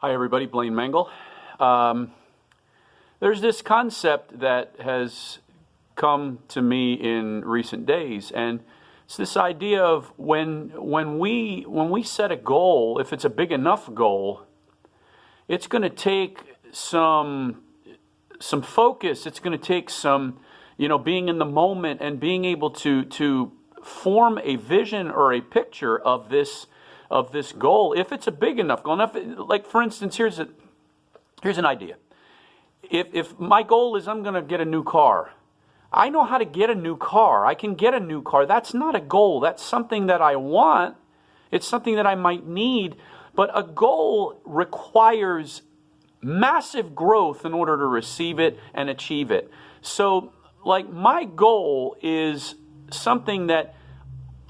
Hi everybody, Blaine Mengel. There's this concept that has come to me in recent days, and it's this idea of when we set a goal, if it's a big enough goal, it's going to take some focus. It's going to take some, being in the moment and being able to form a vision or a picture of this goal. If it's a big enough goal, like for instance, here's an idea. If my goal is I'm going to get a new car, I know how to get a new car. I can get a new car. That's not a goal. That's something that I want. It's something that I might need. But a goal requires massive growth in order to receive it and achieve it. So, like, my goal is something that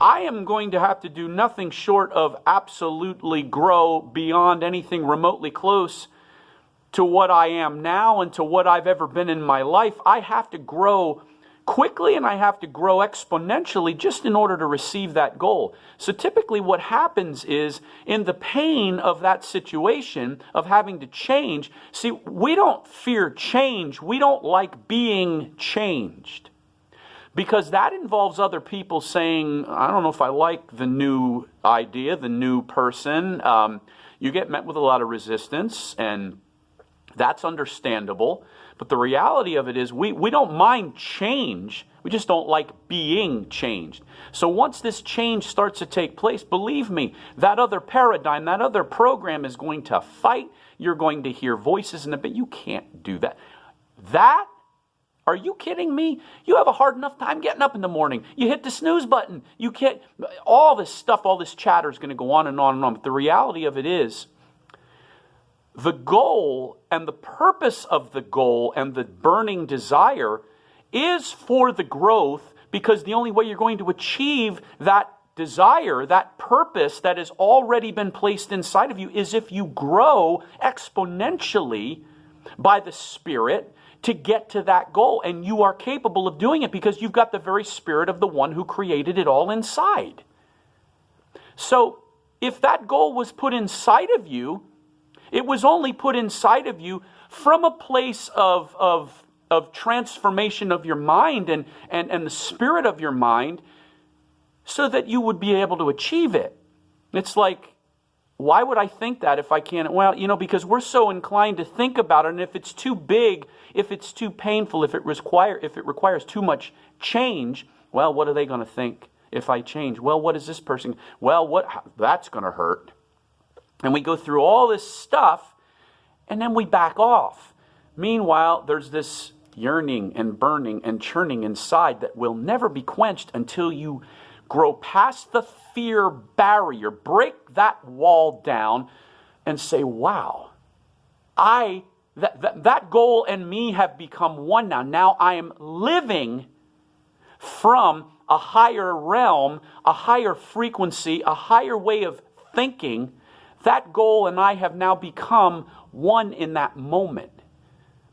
I am going to have to do nothing short of absolutely grow beyond anything remotely close to what I am now and to what I've ever been in my life. I have to grow quickly and I have to grow exponentially just in order to receive that goal. So typically what happens is, in the pain of that situation of having to change, see, we don't fear change. We don't like being changed, because that involves other people saying, I don't know if I like the new idea, the new person. You get met with a lot of resistance, and that's understandable. But the reality of it is we don't mind change. We just don't like being changed. So once this change starts to take place, believe me, that other paradigm, that other program is going to fight. You're going to hear voices in it, but you can't do that. Are you kidding me? You have a hard enough time getting up in the morning. You hit the snooze button. You can't. All this stuff, all this chatter is going to go on and on and on. But the reality of it is, the goal and the purpose of the goal and the burning desire is for the growth, because the only way you're going to achieve that desire, that purpose that has already been placed inside of you, is if you grow exponentially by the Spirit to get to that goal. And you are capable of doing it because you've got the very Spirit of the one who created it all inside. So if that goal was put inside of you, it was only put inside of you from a place of transformation of your mind and the spirit of your mind, so that you would be able to achieve it. It's like, why would I think that if I can't? Well, because we're so inclined to think about it, and if it's too big, if it's too painful, if it requires too much change, well, what are they going to think if I change? Well, what is this person? Well, that's going to hurt. And we go through all this stuff, and then we back off. Meanwhile, there's this yearning and burning and churning inside that will never be quenched until you grow past the fear barrier, break that wall down, and say, wow, that goal and me have become one now. Now I am living from a higher realm, a higher frequency, a higher way of thinking. That goal and I have now become one in that moment,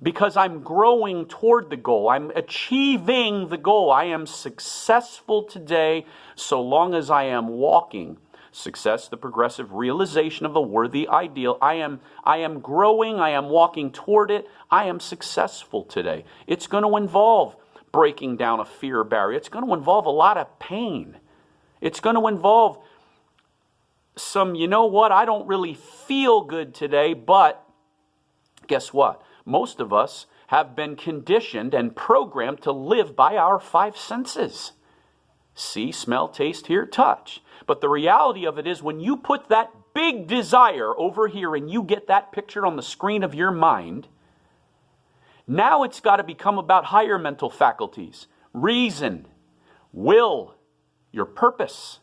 because I'm growing toward the goal. I'm achieving the goal. I am successful today so long as I am walking. Success, the progressive realization of a worthy ideal. I am growing. I am walking toward it. I am successful today. It's going to involve breaking down a fear barrier. It's going to involve a lot of pain. It's going to involve some, I don't really feel good today, but guess what? Most of us have been conditioned and programmed to live by our five senses. See, smell, taste, hear, touch. But the reality of it is, when you put that big desire over here and you get that picture on the screen of your mind, now it's got to become about higher mental faculties, reason, will, your purpose.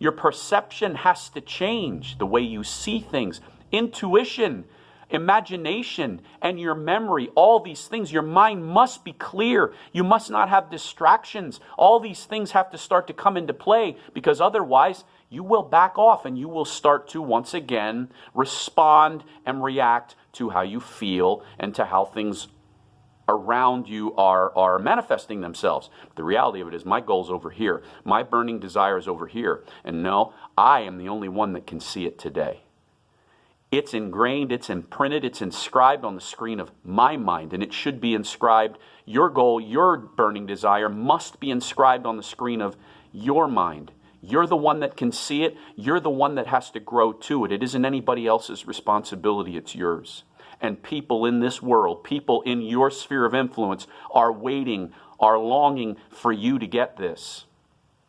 Your perception has to change, the way you see things, intuition, imagination, and your memory, all these things. Your mind must be clear. You must not have distractions. All these things have to start to come into play, because otherwise you will back off and you will start to once again respond and react to how you feel and to how things around you are manifesting themselves. The reality of it is, my goal's over here. My burning desire is over here. And no, I am the only one that can see it today. It's ingrained, it's imprinted, it's inscribed on the screen of my mind, and it should be inscribed. Your goal, your burning desire must be inscribed on the screen of your mind. You're the one that can see it. You're the one that has to grow to it. It isn't anybody else's responsibility, it's yours. And people in this world, people in your sphere of influence are waiting, are longing for you to get this.